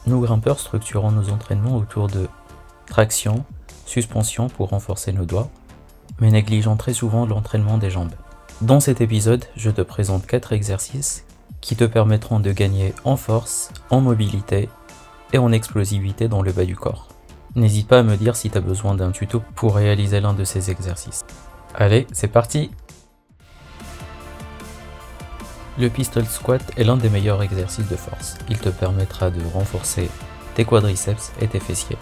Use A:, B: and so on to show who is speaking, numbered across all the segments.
A: Nous grimpeurs structurons nos entraînements autour de traction, suspension pour renforcer nos doigts, mais négligeons très souvent l'entraînement des jambes. Dans cet épisode, je te présente 4 exercices qui te permettront de gagner en force, en mobilité et en explosivité dans le bas du corps. N'hésite pas à me dire si tu as besoin d'un tuto pour réaliser l'un de ces exercices. Allez, c'est parti! Le pistol squat est l'un des meilleurs exercices de force. Il te permettra de renforcer tes quadriceps et tes fessiers.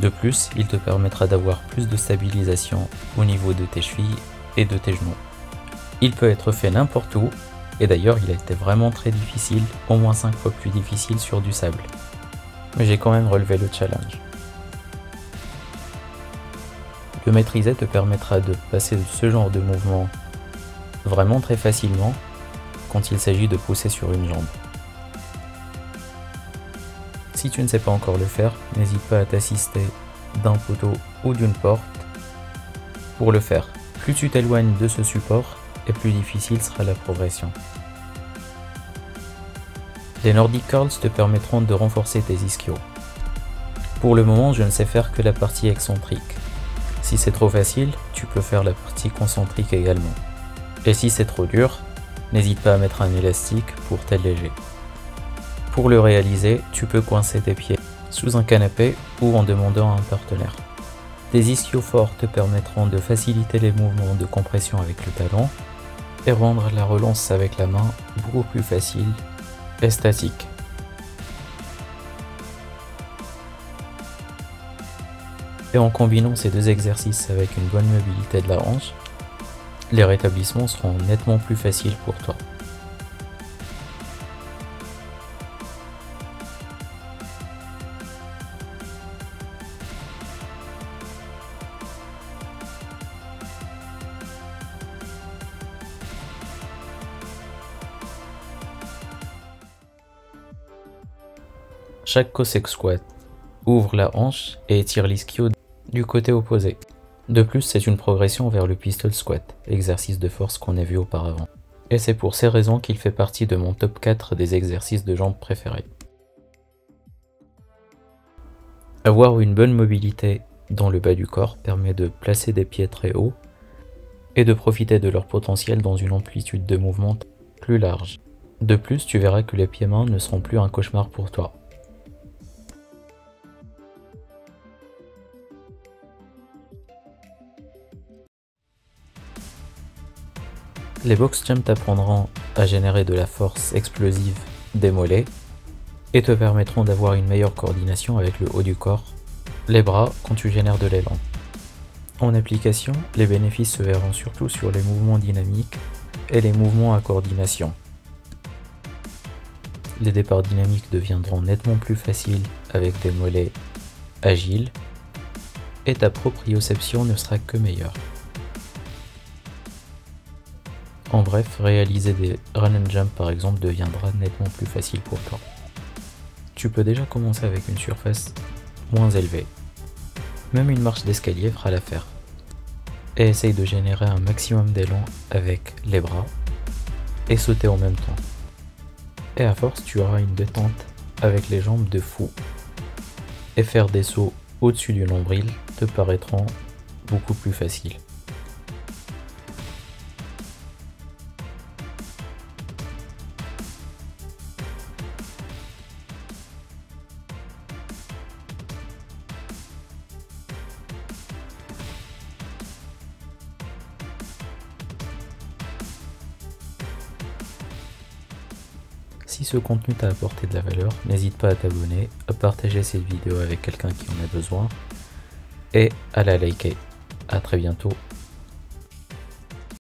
A: De plus, il te permettra d'avoir plus de stabilisation au niveau de tes chevilles et de tes genoux. Il peut être fait n'importe où, et d'ailleurs il a été vraiment très difficile, au moins 5 fois plus difficile sur du sable. Mais j'ai quand même relevé le challenge. Le maîtriser te permettra de passer de ce genre de mouvement vraiment très facilement quand il s'agit de pousser sur une jambe. Si tu ne sais pas encore le faire, n'hésite pas à t'assister d'un poteau ou d'une porte pour le faire. Plus tu t'éloignes de ce support, et plus difficile sera la progression. Les Nordic Curls te permettront de renforcer tes ischios. Pour le moment, je ne sais faire que la partie excentrique. Si c'est trop facile, tu peux faire la partie concentrique également. Et si c'est trop dur, n'hésite pas à mettre un élastique pour t'alléger. Pour le réaliser, tu peux coincer tes pieds sous un canapé ou en demandant à un partenaire. Tes ischios forts te permettront de faciliter les mouvements de compression avec le talon et rendre la relance avec la main beaucoup plus facile et statique. Et en combinant ces deux exercices avec une bonne mobilité de la hanche, les rétablissements seront nettement plus faciles pour toi. Chaque Cossack squat ouvre la hanche et étire l'ischio du côté opposé. De plus, c'est une progression vers le pistol squat, exercice de force qu'on a vu auparavant. Et c'est pour ces raisons qu'il fait partie de mon top 4 des exercices de jambes préférés. Avoir une bonne mobilité dans le bas du corps permet de placer des pieds très hauts et de profiter de leur potentiel dans une amplitude de mouvement plus large. De plus, tu verras que les pieds-mains ne seront plus un cauchemar pour toi. Les box jumps t'apprendront à générer de la force explosive des mollets et te permettront d'avoir une meilleure coordination avec le haut du corps, les bras quand tu génères de l'élan. En application, les bénéfices se verront surtout sur les mouvements dynamiques et les mouvements à coordination. Les départs dynamiques deviendront nettement plus faciles avec des mollets agiles et ta proprioception ne sera que meilleure. En bref, réaliser des run and jump par exemple deviendra nettement plus facile pour toi. Tu peux déjà commencer avec une surface moins élevée. Même une marche d'escalier fera l'affaire. Et essaye de générer un maximum d'élan avec les bras et sauter en même temps. Et à force, tu auras une détente avec les jambes de fou. Et faire des sauts au-dessus du nombril te paraîtront beaucoup plus faciles. Si ce contenu t'a apporté de la valeur, n'hésite pas à t'abonner, à partager cette vidéo avec quelqu'un qui en a besoin et à la liker. À très bientôt.